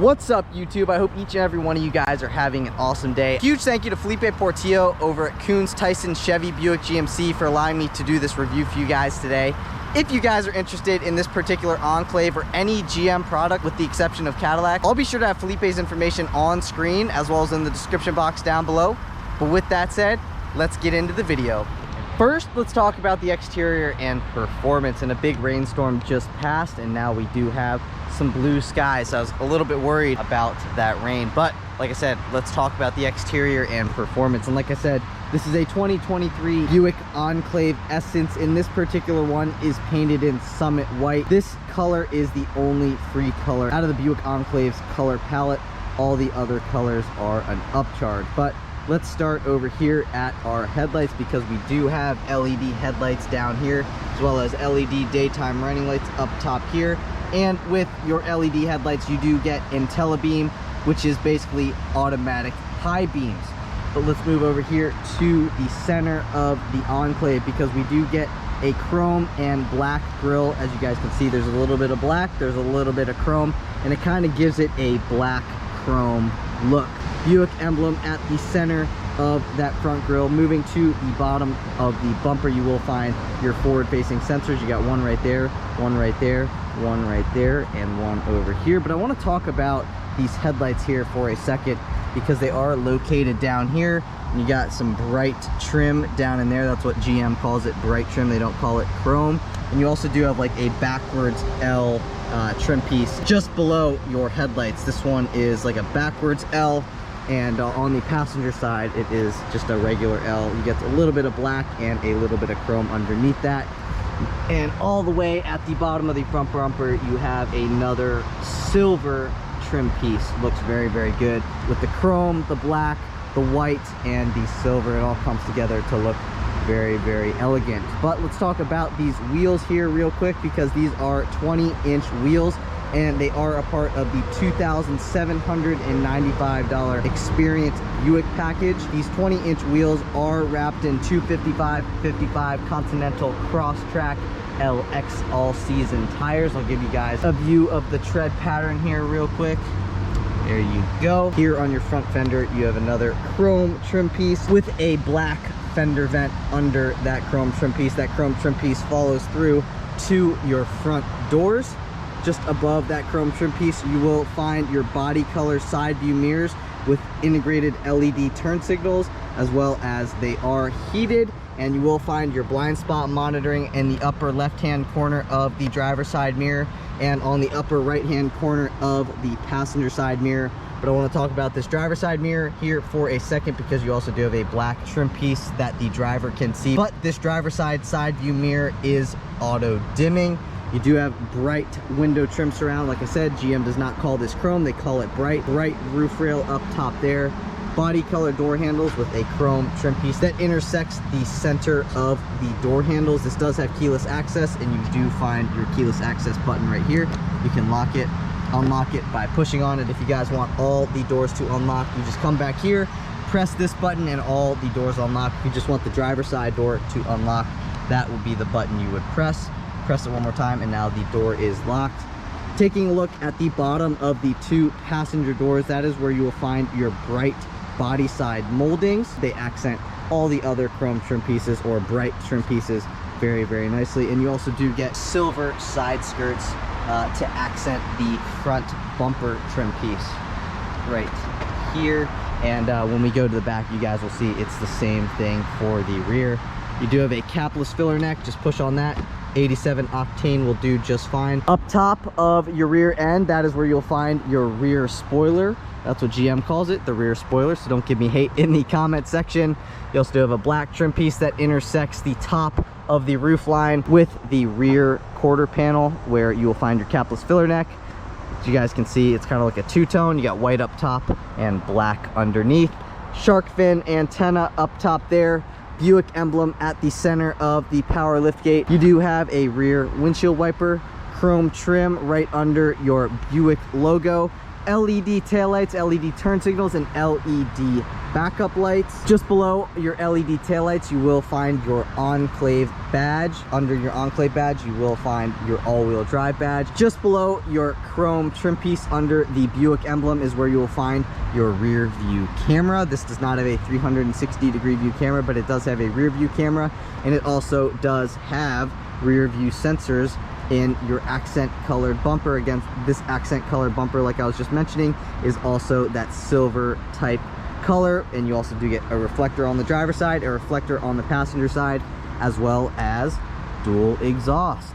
What's up, YouTube? I hope each and every one of you guys are having an awesome day. Huge thank you to Felipe Portillo over at Koons Tyson Chevy Buick GMC for allowing me to do this review for you guys today. If you guys are interested in this particular Enclave or any GM product with the exception of Cadillac, I'll be sure to have Felipe's information on screen as well as in the description box down below. But with that said, let's get into the video. First, let's talk about the exterior and performance. And a big rainstorm just passed, and now we do have some blue skies. So I was a little bit worried about that rain, but like I said, let's talk about the exterior and performance. And like I said, this is a 2023 Buick Enclave Essence, and this particular one is painted in Summit White. This color is the only free color out of the Buick Enclave's color palette. All the other colors are an upcharge. But let's start over here at our headlights, because we do have LED headlights down here, as well as LED daytime running lights up top here. And with your LED headlights, you do get IntelliBeam, which is basically automatic high beams. But let's move over here to the center of the Enclave, because we do get a chrome and black grille. As you guys can see, there's a little bit of black, there's a little bit of chrome, and it kind of gives it a black chrome look. Buick emblem at the center of that front grille. Moving to the bottom of the bumper, you will find your forward-facing sensors. You got one right there, one right there, one right there, and one over here. But I want to talk about these headlights here for a second, because they are located down here, and you got some bright trim down in there. That's what GM calls it, bright trim. They don't call it chrome. And you also do have like a backwards L trim piece just below your headlights. This one is like a backwards L, and on the passenger side it is just a regular L. You get a little bit of black and a little bit of chrome underneath that. And all the way at the bottom of the front bumper, you have another silver trim piece. Looks very, very good with the chrome, the black, the white, and the silver. It all comes together to look very, very elegant. But let's talk about these wheels here real quick, because these are 20-inch wheels, and they are a part of the $2,795 Experience Buick package. These 20-inch wheels are wrapped in 255/55 Continental Crosstrack LX all-season tires. I'll give you guys a view of the tread pattern here real quick. There you go. Here on your front fender, you have another chrome trim piece with a black fender vent under that chrome trim piece. That chrome trim piece follows through to your front doors. Just above that chrome trim piece, you will find your body color side view mirrors with integrated LED turn signals, as well as they are heated. And you will find your blind spot monitoring in the upper left-hand corner of the driver's side mirror and on the upper right-hand corner of the passenger side mirror. But I want to talk about this driver's side mirror here for a second, because you also do have a black trim piece that the driver can see. But this driver's side view mirror is auto dimming. You do have bright window trim surround. Like I said, GM does not call this chrome, they call it bright. Bright roof rail up top there. Body color door handles with a chrome trim piece that intersects the center of the door handles. This does have keyless access, and you do find your keyless access button right here. You can lock it, unlock it by pushing on it. If you guys want all the doors to unlock, you just come back here, press this button, and all the doors unlock. If you just want the driver's side door to unlock, that will be the button you would press. Press it one more time, and now the door is locked. Taking a look at the bottom of the two passenger doors, that is where you will find your bright body side moldings. They accent all the other chrome trim pieces or bright trim pieces very, very nicely. And you also do get silver side skirts to accent the front bumper trim piece right here. And when we go to the back, you guys will see it's the same thing for the rear. You do have a capless filler neck. Just push on that. 87 octane will do just fine. Up top of your rear end, that is where you'll find your rear spoiler. That's what GM calls it, the rear spoiler, so don't give me hate in the comment section. You also do have a black trim piece that intersects the top of the roof line with the rear quarter panel, where you will find your capless filler neck. As you guys can see, it's kind of like a two-tone. You got white up top and black underneath. Shark fin antenna up top there. Buick emblem at the center of the power liftgate. You do have a rear windshield wiper, chrome trim right under your Buick logo. LED taillights, LED turn signals, and LED backup lights. Just below your LED taillights, you will find your Enclave badge. Under your Enclave badge, you will find your all-wheel drive badge. Just below your chrome trim piece under the Buick emblem is where you will find your rear view camera. This does not have a 360-degree view camera, but it does have a rear view camera, and it also does have rear view sensors in your accent colored bumper. Again, this accent colored bumper, like I was just mentioning, is also that silver type color, and you also do get a reflector on the driver's side, a reflector on the passenger side, as well as dual exhaust.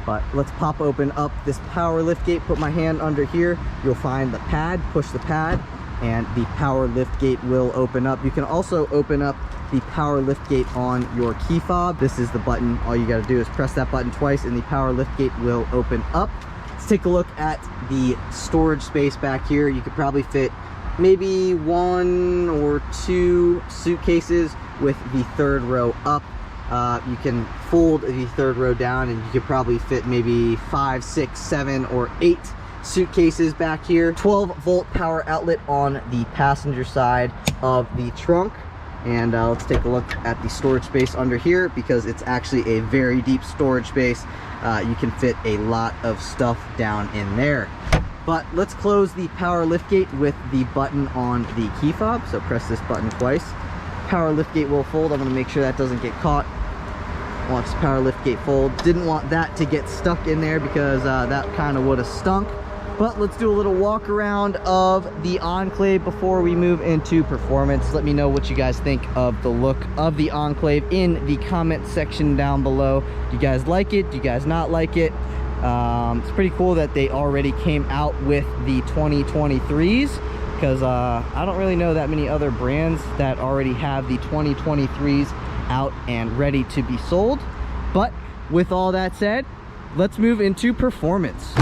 But let's pop open up this power lift gate, put my hand under here, you'll find the pad, push the pad, and the power lift gate will open up. You can also open up the power lift gate on your key fob. This is the button. All you got to do is press that button twice and the power lift gate will open up. Let's take a look at the storage space back here. You could probably fit maybe 1 or 2 suitcases with the third row up. You can fold the third row down and you could probably fit maybe 5, 6, 7, or 8 suitcases back here. 12-volt power outlet on the passenger side of the trunk. And let's take a look at the storage space under here, because it's actually a very deep storage space. You can fit a lot of stuff down in there. But let's close the power lift gate with the button on the key fob. So press this button twice. Power lift gate will fold. I'm going to make sure that doesn't get caught. Watch this power lift gate fold. Didn't want that to get stuck in there, because that kind of would have stunk. But let's do a little walk around of the Enclave before we move into performance. Let me know what you guys think of the look of the Enclave in the comment section down below. Do you guys like it? Do you guys not like it? It's pretty cool that they already came out with the 2023s, because I don't really know that many other brands that already have the 2023s out and ready to be sold. But with all that said, let's move into performance.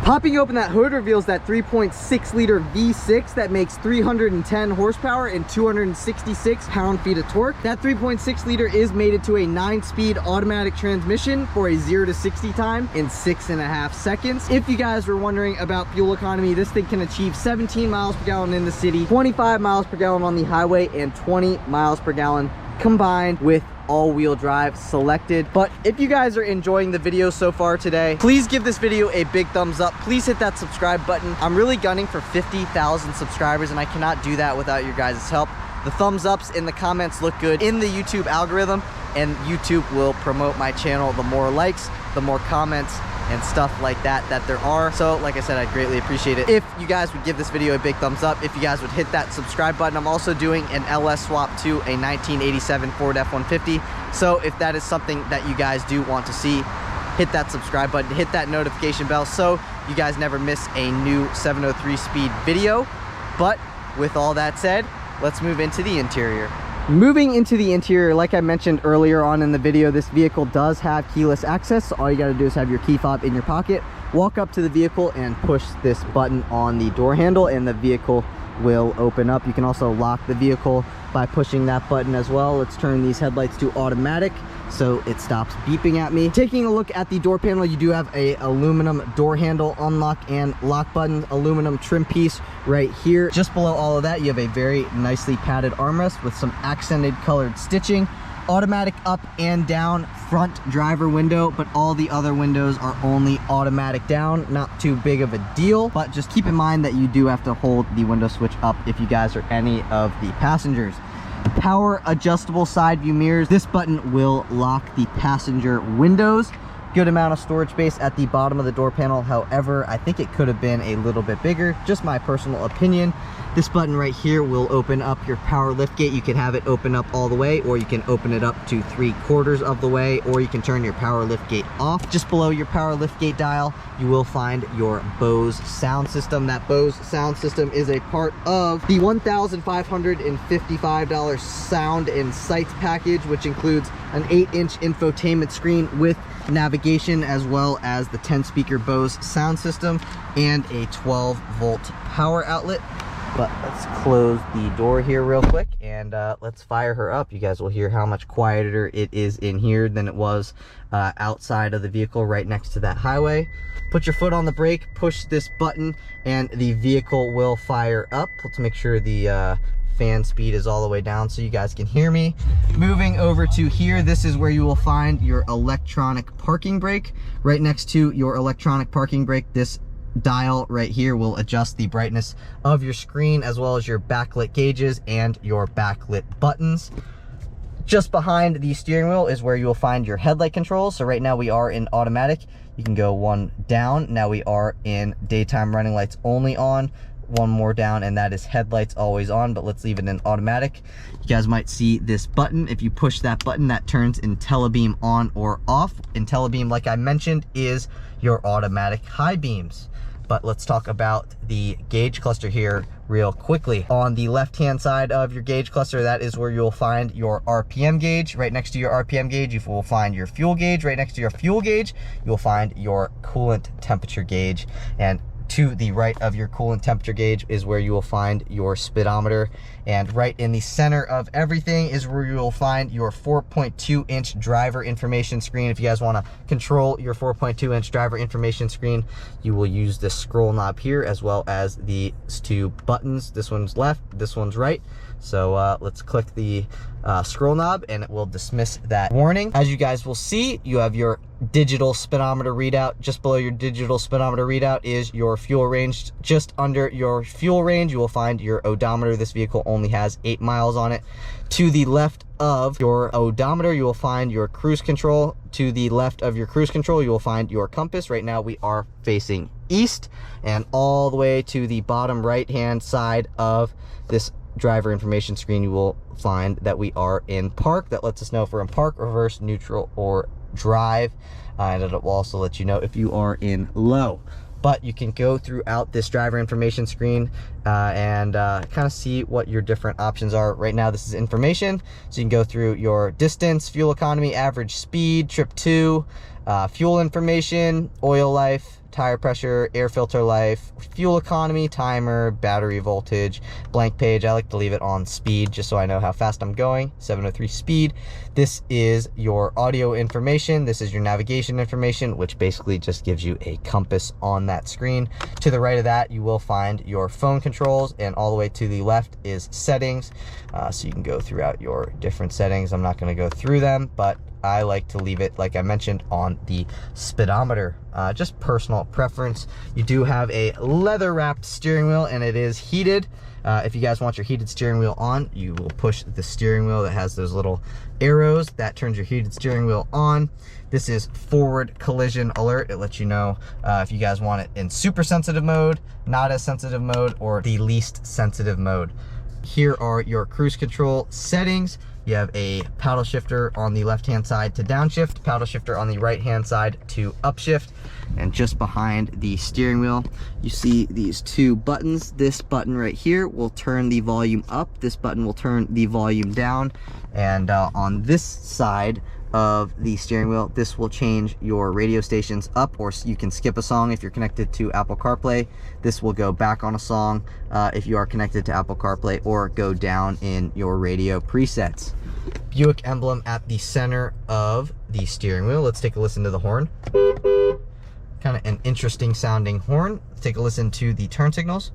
Popping open that hood reveals that 3.6 liter V6 that makes 310 horsepower and 266 pound-feet of torque. That 3.6 liter is mated to a 9-speed automatic transmission for a 0 to 60 time in 6.5 seconds. If you guys were wondering about fuel economy, this thing can achieve 17 miles per gallon in the city, 25 miles per gallon on the highway, and 20 miles per gallon combined with all-wheel drive selected. But if you guys are enjoying the video so far today, please give this video a big thumbs up. Please hit that subscribe button. I'm really gunning for 50,000 subscribers, and I cannot do that without your guys' help. The thumbs ups in the comments look good in the YouTube algorithm, and YouTube will promote my channel. The more likes, the more comments and stuff like that there are. So like I said, I'd greatly appreciate it if you guys would give this video a big thumbs up, if you guys would hit that subscribe button. I'm also doing an LS swap to a 1987 Ford F-150, so if that is something that you guys do want to see, hit that subscribe button, hit that notification bell, so you guys never miss a new 703 speed video. But with all that said, let's move into the interior. Moving into the interior, like I mentioned earlier on in the video, this vehicle does have keyless access. So all you got to do is have your key fob in your pocket, walk up to the vehicle and push this button on the door handle, and the vehicle will open up. You can also lock the vehicle by pushing that button as well. Let's turn these headlights to automatic so it stops beeping at me. Taking a look at the door panel, you do have a aluminum door handle unlock and lock button, aluminum trim piece right here. Just below all of that, you have a very nicely padded armrest with some accented colored stitching. Automatic up and down front driver window, but all the other windows are only automatic down. Not too big of a deal, but just keep in mind that you do have to hold the window switch up if you guys are any of the passengers. Power adjustable side view mirrors. This button will lock the passenger windows. Good amount of storage space at the bottom of the door panel. However, I think it could have been a little bit bigger, just my personal opinion. This button right here will open up your power lift gate. You can have it open up all the way, or you can open it up to 3/4 of the way, or you can turn your power lift gate off. Just below your power lift gate dial, you will find your Bose sound system. That Bose sound system is a part of the $1,555 sound and sights package, which includes an 8-inch infotainment screen with navigation, as well as the 10-speaker Bose sound system and a 12-volt power outlet. But let's close the door here real quick and let's fire her up. You guys will hear how much quieter it is in here than it was outside of the vehicle right next to that highway. Put your foot on the brake, push this button, and the vehicle will fire up. Let's make sure the fan speed is all the way down so you guys can hear me. Moving over to here, this is where you will find your electronic parking brake. Right next to your electronic parking brake, this dial right here will adjust the brightness of your screen as well as your backlit gauges and your backlit buttons. Just behind the steering wheel is where you will find your headlight controls. So right now we are in automatic. You can go one down. Now we are in daytime running lights only on. One more down, and that is headlights always on, but let's leave it in automatic. You guys might see this button. If you push that button, that turns IntelliBeam on or off. IntelliBeam, like I mentioned, is your automatic high beams. But let's talk about the gauge cluster here real quickly. On the left-hand side of your gauge cluster, that is where you'll find your RPM gauge. Right next to your RPM gauge, you will find your fuel gauge. Right next to your fuel gauge, you'll find your coolant temperature gauge. And to the right of your coolant temperature gauge is where you will find your speedometer. And right in the center of everything is where you will find your 4.2-inch driver information screen. If you guys want to control your 4.2-inch driver information screen, you will use this scroll knob here as well as these two buttons. This one's left, this one's right. So let's click the scroll knob and it will dismiss that warning. As you guys will see, you have your digital speedometer readout. Just below your digital speedometer readout is your fuel range. Just under your fuel range, you will find your odometer. This vehicle only has 8 miles on it. To the left of your odometer, you will find your cruise control. To the left of your cruise control, you will find your compass. Right now we are facing east, and all the way to the bottom right hand side of this driver information screen, you will find that we are in park. That lets us know if we're in park, reverse, neutral, or drive, and it will also let you know if you are in low. But you can go throughout this driver information screen and kind of see what your different options are. Right now this is information, so you can go through your distance, fuel economy, average speed, trip to, fuel information, oil life, tire pressure, air filter life, fuel economy, timer, battery voltage, blank page. I like to leave it on speed just so I know how fast I'm going. 703 speed. This is your audio information. This is your navigation information, which basically just gives you a compass on that screen. To the right of that, you will find your phone controls, and all the way to the left is settings. So you can go throughout your different settings. I'm not going to go through them, but I like to leave it, like I mentioned, on the speedometer. Just personal preference. You do have a leather wrapped steering wheel, and it is heated. If you guys want your heated steering wheel on, you will push the steering wheel that has those little arrows. That turns your heated steering wheel on. This is forward collision alert. It lets you know if you guys want it in super sensitive mode, not as sensitive mode, or the least sensitive mode. Here are your cruise control settings. You have a paddle shifter on the left-hand side to downshift, paddle shifter on the right-hand side to upshift, and just behind the steering wheel, you see these two buttons. This button right here will turn the volume up. This button will turn the volume down. And on this side of the steering wheel, this will change your radio stations up, or you can skip a song if you're connected to Apple CarPlay. This will go back on a song if you are connected to Apple CarPlay, or go down in your radio presets. Buick emblem at the center of the steering wheel. Let's take a listen to the horn. Kind of an interesting sounding horn. Let's take a listen to the turn signals.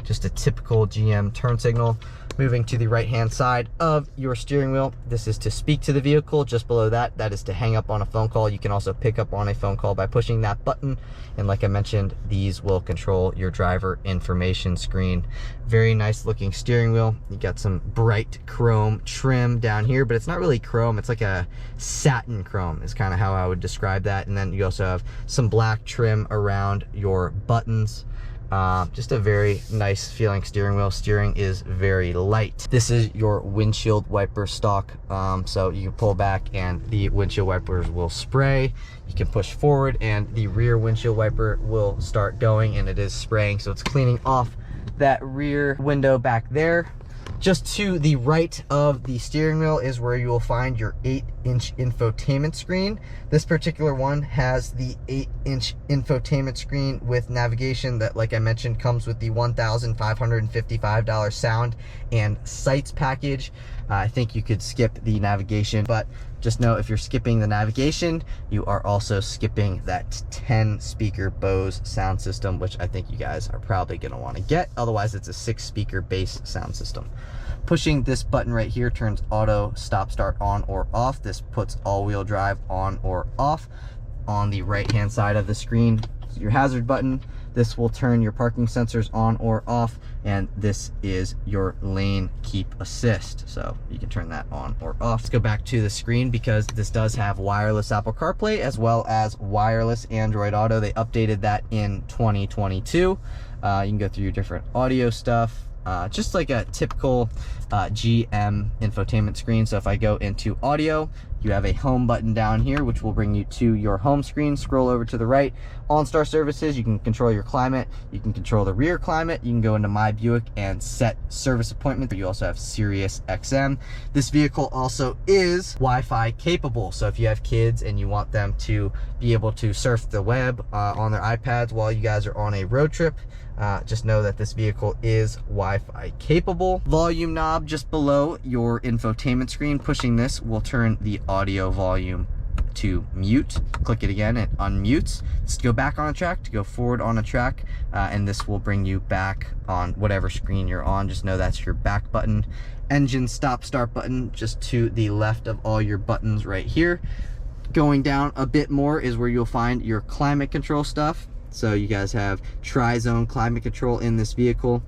Just a typical GM turn signal. Moving to the right-hand side of your steering wheel, this is to speak to the vehicle. Just below that, that is to hang up on a phone call. You can also pick up on a phone call by pushing that button. And like I mentioned, these will control your driver information screen. Very nice looking steering wheel. You got some bright chrome trim down here, but it's not really chrome. It's like a satin chrome is kind of how I would describe that. And then you also have some black trim around your buttons. Just a very nice feeling steering wheel. Steering is very light. This is your windshield wiper stock. So you can pull back and the windshield wipers will spray. You can push forward and the rear windshield wiper will start going, and it is spraying. So it's cleaning off that rear window back there. Just to the right of the steering wheel is where you will find your 8-inch infotainment screen. This particular one has the 8-inch infotainment screen with navigation that, like I mentioned, comes with the $1,555 sound and sights package. I think you could skip the navigation, but just know if you're skipping the navigation, you are also skipping that 10-speaker Bose sound system, which I think you guys are probably going to want to get. Otherwise, it's a 6-speaker bass sound system. Pushing this button right here turns auto stop start on or off. This puts all-wheel drive on or off. On the right-hand side of the screen, your hazard button. This will turn your parking sensors on or off, and this is your lane keep assist, so you can turn that on or off. Let's go back to the screen because this does have wireless Apple CarPlay as well as wireless Android Auto. They updated that in 2022. You can go through your different audio stuff, just like a typical GM infotainment screen. So if I go into audio, you have a home button down here, which will bring you to your home screen. Scroll over to the right. OnStar services, you can control your climate. You can control the rear climate. You can go into My Buick and set service appointment. You also have Sirius XM. This vehicle also is Wi-Fi capable. So if you have kids and you want them to be able to surf the web on their iPads while you guys are on a road trip, just know that this vehicle is Wi-Fi capable. Volume knob just below your infotainment screen. Pushing this will turn the audio volume to mute. Click it again, it unmutes. Let's go back on a track, to go forward on a track, and this will bring you back on whatever screen you're on. Just know that's your back button. Engine stop start button just to the left of all your buttons right here. Going down a bit more is where you'll find your climate control stuff. So you guys have tri-zone climate control in this vehicle.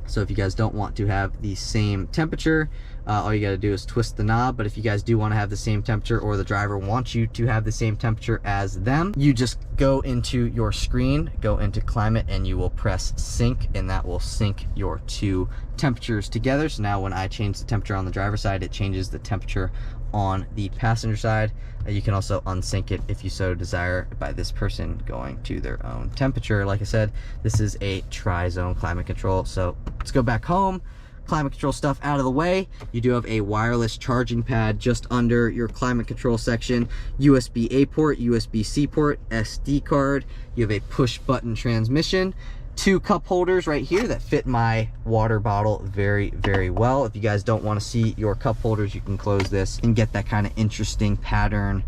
So if you guys don't want to have the same temperature, all you got to do is twist the knob. But if you guys do want to have the same temperature, or the driver wants you to have the same temperature as them, you just go into your screen, go into climate, and you will press sync, and that will sync your two temperatures together. So now when I change the temperature on the driver's side, it changes the temperature on the passenger side. You can also unsync it if you so desire by this person going to their own temperature. Like I said, this is a tri-zone climate control. So let's go back home. Climate control stuff out of the way. You do have a wireless charging pad just under your climate control section. USB-A port, USB-C port, SD card. You have a push button transmission. 2 cup holders right here that fit my water bottle very, very well. If you guys don't want to see your cup holders, you can close this and get that kind of interesting pattern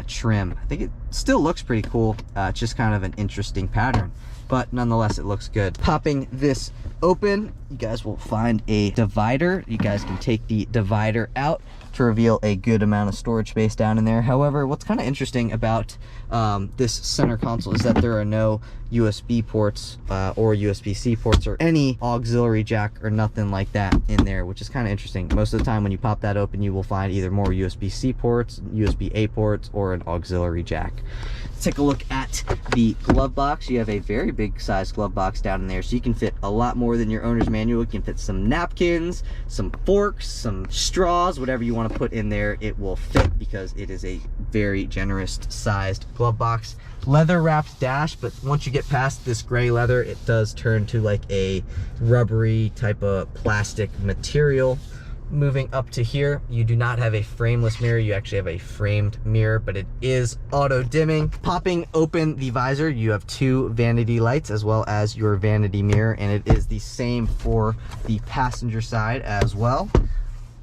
trim. I think it still looks pretty cool. It's just kind of an interesting pattern, but nonetheless, it looks good. Popping this open, you guys will find a divider. You guys can take the divider out to reveal a good amount of storage space down in there. However, what's kind of interesting about this center console is that there are no USB ports or USB-C ports or any auxiliary jack or nothing like that in there, which is kind of interesting. Most of the time when you pop that open, you will find either more USB-C ports, USB-A ports, or an auxiliary jack. Let's take a look at the glove box. You have a very big size glove box down in there, so you can fit a lot more than your owner's manual. You can fit some napkins, some forks, some straws, whatever you want to put in there, it will fit because it is a very generous sized glove box. Leather wrapped dash, but once you get past this gray leather, it does turn to like a rubbery type of plastic material. Moving up to here, you do not have a frameless mirror, you actually have a framed mirror, but it is auto dimming. Popping open the visor, you have 2 vanity lights as well as your vanity mirror, and it is the same for the passenger side as well.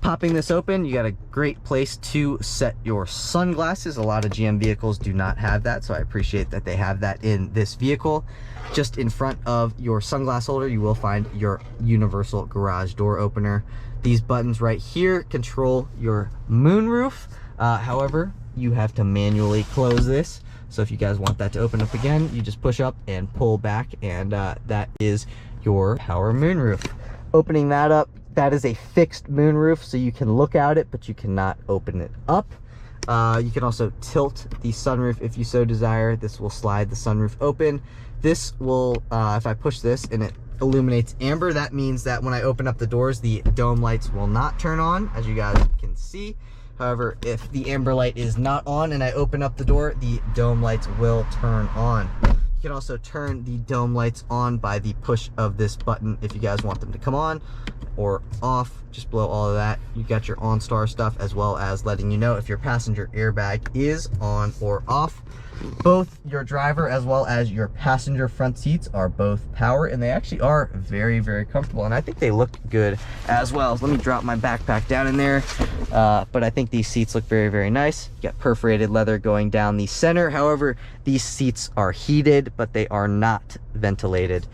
Popping this open, you got a great place to set your sunglasses. A lot of GM vehicles do not have that, so I appreciate that they have that in this vehicle. Just in front of your sunglass holder, you will find your universal garage door opener. These buttons right here control your moonroof. However, you have to manually close this. So if you guys want that to open up again, you just push up and pull back, and that is your power moonroof. Opening that up, that is a fixed moonroof, so you can look out it, but you cannot open it up. You can also tilt the sunroof if you so desire. This will slide the sunroof open. This will, if I push this and it illuminates amber, that means that when I open up the doors, the dome lights will not turn on, as you guys can see. However, if the amber light is not on and I open up the door, the dome lights will turn on. You can also turn the dome lights on by the push of this button if you guys want them to come on or off. Just below all of that, you got your OnStar stuff, as well as letting you know if your passenger airbag is on or off. Both your driver as well as your passenger front seats are both power, and they actually are very, very comfortable, and I think they look good as well. So let me drop my backpack down in there, but I think these seats look very, very nice. You got perforated leather going down the center. However, these seats are heated, but they are not ventilated.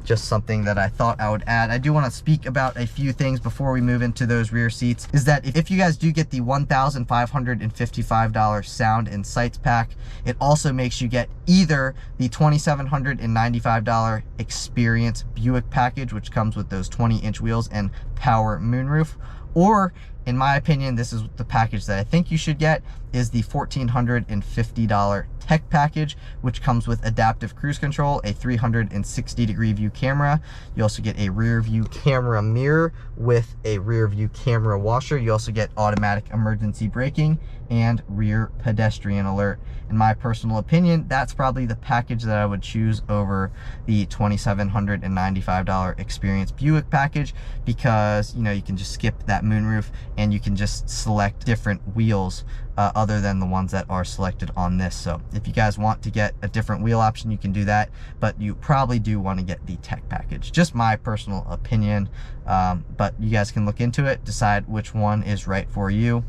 Just something that I thought I would add. I do want to speak about a few things before we move into those rear seats, is that if you guys do get the $1,555 sound and sights pack, it also makes you get either the $2,795 Experience Buick package, which comes with those 20-inch wheels and power moonroof, or in my opinion, this is the package that I think you should get, is the $1,450 Tech package, which comes with adaptive cruise control, a 360-degree view camera. You also get a rear view camera mirror with a rear view camera washer. You also get automatic emergency braking and rear pedestrian alert. In my personal opinion, that's probably the package that I would choose over the $2,795 Experience Buick package, because you know, you can just skip that moonroof and you can just select different wheels other than the ones that are selected on this. So if you guys want to get a different wheel option, you can do that, but you probably do want to get the Tech package. Just my personal opinion, but you guys can look into it, decide which one is right for you.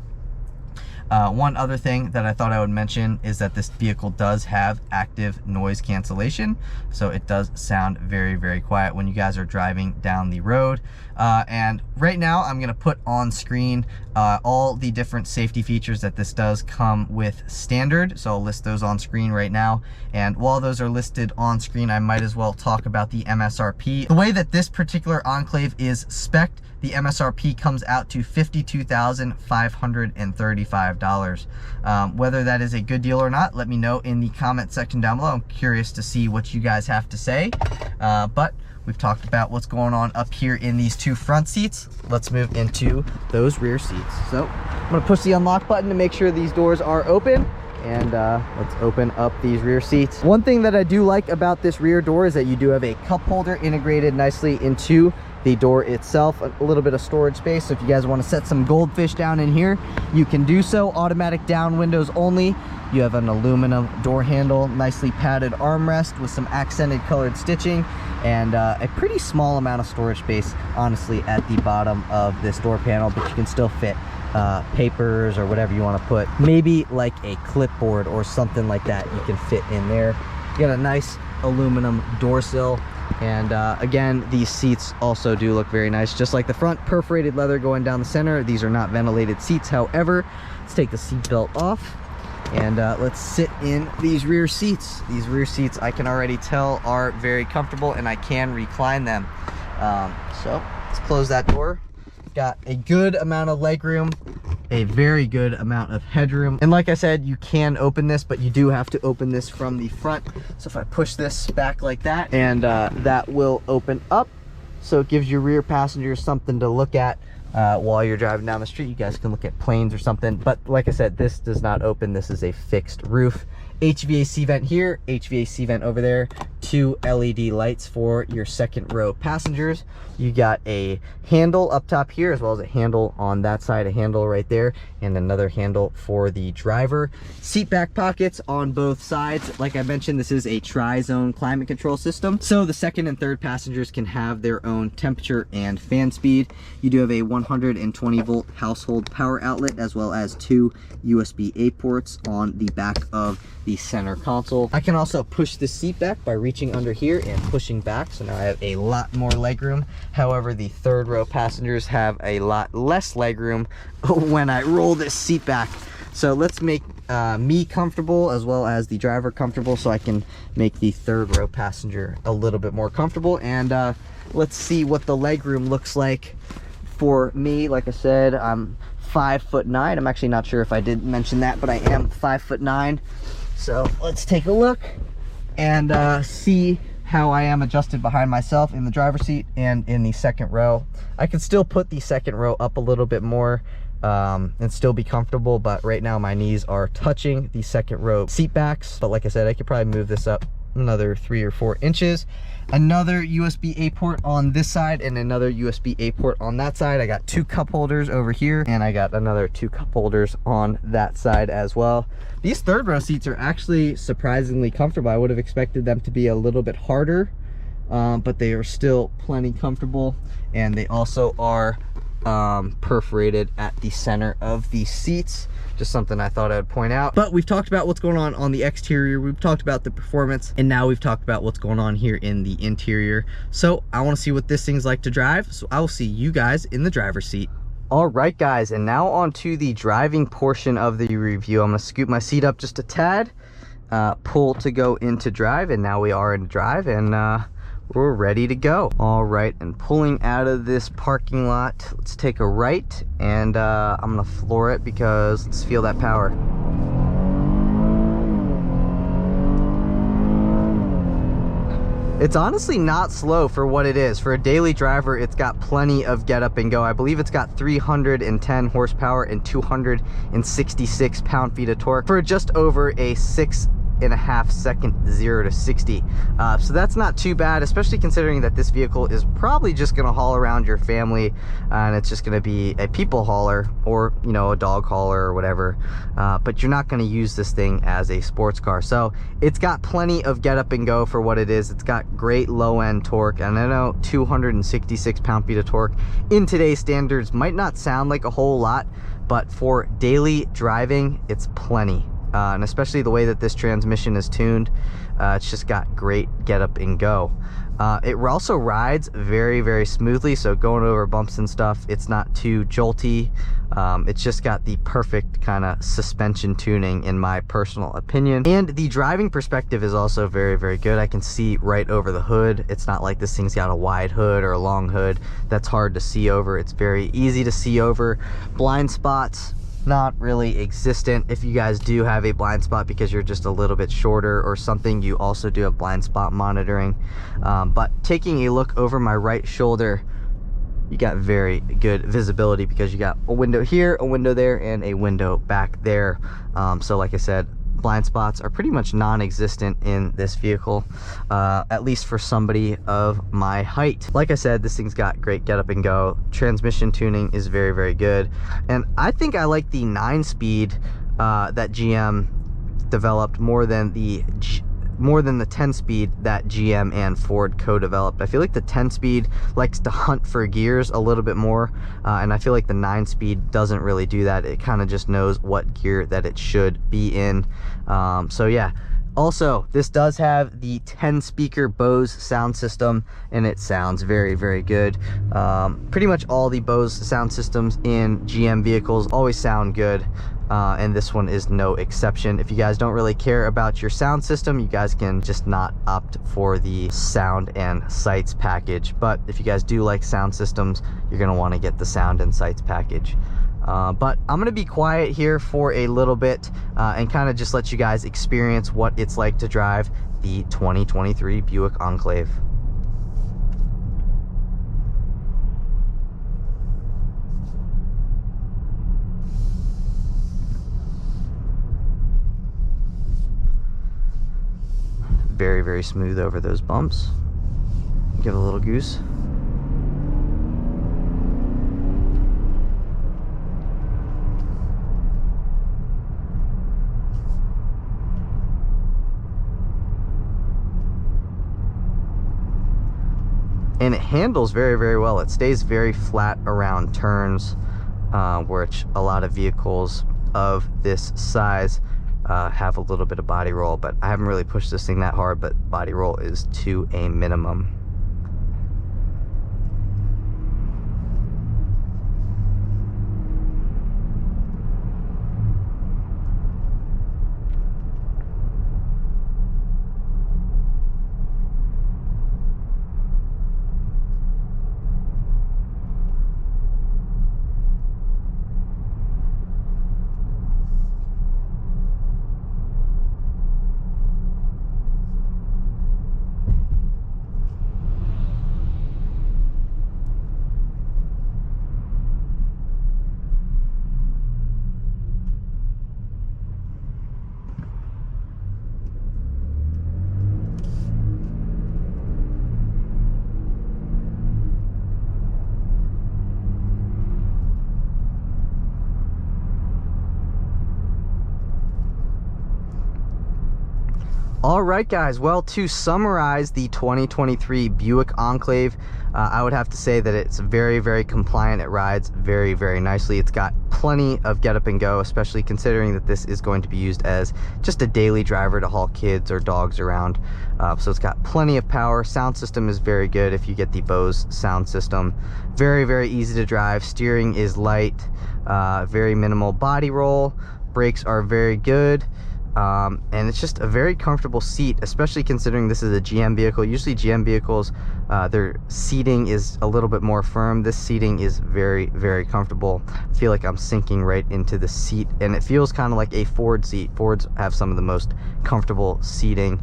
One other thing that I thought I would mention is that this vehicle does have active noise cancellation, so it does sound very, very quiet when you guys are driving down the road. And right now I'm going to put on screen all the different safety features that this does come with standard, so I'll list those on screen right now. And while those are listed on screen, I might as well talk about the MSRP. The way that this particular Enclave is spec'd, the MSRP comes out to $52,535. Whether that is a good deal or not, let me know in the comment section down below. I'm curious to see what you guys have to say. But we've talked about what's going on up here in these two front seats. Let's move into those rear seats. So I'm gonna push the unlock button to make sure these doors are open. And let's open up these rear seats. One thing that I do like about this rear door is that you do have a cup holder integrated nicely into the door itself, a little bit of storage space. So if you guys want to set some goldfish down in here, you can do so. Automatic down windows only. You have an aluminum door handle, nicely padded armrest with some accented colored stitching, and a pretty small amount of storage space, honestly, at the bottom of this door panel, but you can still fit papers or whatever you want to put. Maybe like a clipboard or something like that you can fit in there. You got a nice aluminum door sill. And again, these seats also do look very nice, just like the front. Perforated leather going down the center. These are not ventilated seats. However, let's take the seat belt off and let's sit in these rear seats. These rear seats, I can already tell, are very comfortable, and I can recline them. So let's close that door. Got a good amount of leg room, a very good amount of headroom, and like I said, you can open this, but you do have to open this from the front. So if I push this back like that, and that will open up, so it gives your rear passengers something to look at while you're driving down the street. You guys can look at planes or something, but like I said, this does not open. This is a fixed roof. HVAC vent here, HVAC vent over there, 2 LED lights for your second row passengers. You got a handle up top here, as well as a handle on that side, a handle right there, and another handle for the driver. Seat back pockets on both sides. Like I mentioned, this is a tri-zone climate control system, so the second and third passengers can have their own temperature and fan speed. You do have a 120 volt household power outlet, as well as 2 USB-A ports on the back of the center console. I can also push the seat back by reaching under here and pushing back, so now I have a lot more legroom. However, the third row passengers have a lot less legroom when I roll this seat back. So let's make me comfortable as well as the driver comfortable, so I can make the third row passenger a little bit more comfortable. And let's see what the legroom looks like for me. Like I said, I'm 5'9". I'm actually not sure if I did mention that, but I am 5'9". So let's take a look and see how I am adjusted behind myself in the driver's seat and in the second row. I can still put the second row up a little bit more and still be comfortable, but right now my knees are touching the second row seat backs. But like I said, I could probably move this up another 3 or 4 inches. Another USB-A port on this side and another USB-A port on that side. I got 2 cup holders over here, and I got another 2 cup holders on that side as well. These third row seats are actually surprisingly comfortable. I would have expected them to be a little bit harder, but they are still plenty comfortable, and they also are perforated at the center of the seats. Just something I thought I would point out. But we've talked about what's going on the exterior, we've talked about the performance, and now we've talked about what's going on here in the interior. So I want to see what this thing's like to drive, so I will see you guys in the driver's seat. All right, guys, and now on to the driving portion of the review. I'm going to scoot my seat up just a tad, pull to go into drive, and now we are in drive, and we're ready to go. All right, and pulling out of this parking lot, let's take a right, and I'm gonna floor it because let's feel that power. It's honestly not slow for what it is. For a daily driver, it's got plenty of get up and go. I believe it's got 310 horsepower and 266 pound-feet of torque for just over a 6.5 second 0 to 60. So that's not too bad, especially considering that this vehicle is probably just going to haul around your family, and it's just going to be a people hauler, or you know, a dog hauler or whatever, but you're not going to use this thing as a sports car. So it's got plenty of get up and go for what it is. It's got great low end torque, and I know 266 pound-feet of torque in today's standards might not sound like a whole lot, but for daily driving, it's plenty. And especially the way that this transmission is tuned, it's just got great get up and go. It also rides very, very smoothly, so going over bumps and stuff, it's not too jolty. It's just got the perfect kind of suspension tuning, in my personal opinion. And the driving perspective is also very, very good. I can see right over the hood. It's not like this thing's got a wide hood or a long hood that's hard to see over. It's very easy to see over. Blind spots, not really existent. If you guys do have a blind spot because you're just a little bit shorter or something, you also do have blind spot monitoring. But taking a look over my right shoulder, you got very good visibility because you got a window here, a window there, and a window back there. So like I said, blind spots are pretty much non-existent in this vehicle, at least for somebody of my height. Like I said, this thing's got great get up and go. Transmission tuning is very, very good, and I think I like the 9-speed that GM developed more than the 10-speed that GM and Ford co-developed. I feel like the 10-speed likes to hunt for gears a little bit more, and I feel like the 9-speed doesn't really do that. It kind of just knows what gear that it should be in. So yeah. Also, this does have the 10-speaker Bose sound system, and it sounds very, very good. Pretty much all the Bose sound systems in GM vehicles always sound good, and this one is no exception. If you guys don't really care about your sound system, you guys can just not opt for the sound and sights package. But if you guys do like sound systems, you're going to want to get the sound and sights package. But I'm gonna be quiet here for a little bit and kind of just let you guys experience what it's like to drive the 2023 Buick Enclave. Very, very smooth over those bumps. Give it a little goose. And it handles very, very well. It stays very flat around turns, which a lot of vehicles of this size have a little bit of body roll, but I haven't really pushed this thing that hard, but body roll is to a minimum. All right, guys. Well, to summarize the 2023 Buick Enclave, I would have to say that it's very, very compliant. It rides very, very nicely. It's got plenty of get up and go, especially considering that this is going to be used as just a daily driver to haul kids or dogs around. So it's got plenty of power. Sound system is very good if you get the Bose sound system. Very, very easy to drive. Steering is light, very minimal body roll. Brakes are very good. And it's just a very comfortable seat, especially considering this is a GM vehicle. Usually GM vehicles, their seating is a little bit more firm. This seating is very, very comfortable. I feel like I'm sinking right into the seat, and it feels kind of like a Ford seat. Fords have some of the most comfortable seating,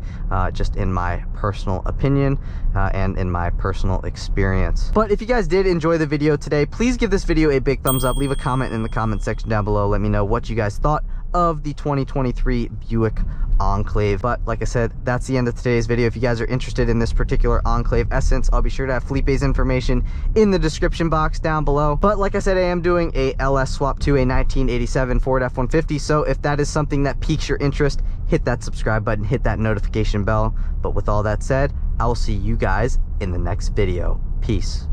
just in my personal opinion, and in my personal experience. But if you guys did enjoy the video today, please give this video a big thumbs up. Leave a comment in the comment section down below. Let me know what you guys thought of the 2023 Buick Enclave. But like I said, that's the end of today's video. If you guys are interested in this particular Enclave Essence, I'll be sure to have Felipe's information in the description box down below. But like I said, I am doing a LS swap to a 1987 Ford F-150, so if that is something that piques your interest, hit that subscribe button, hit that notification bell. But with all that said, I will see you guys in the next video. Peace.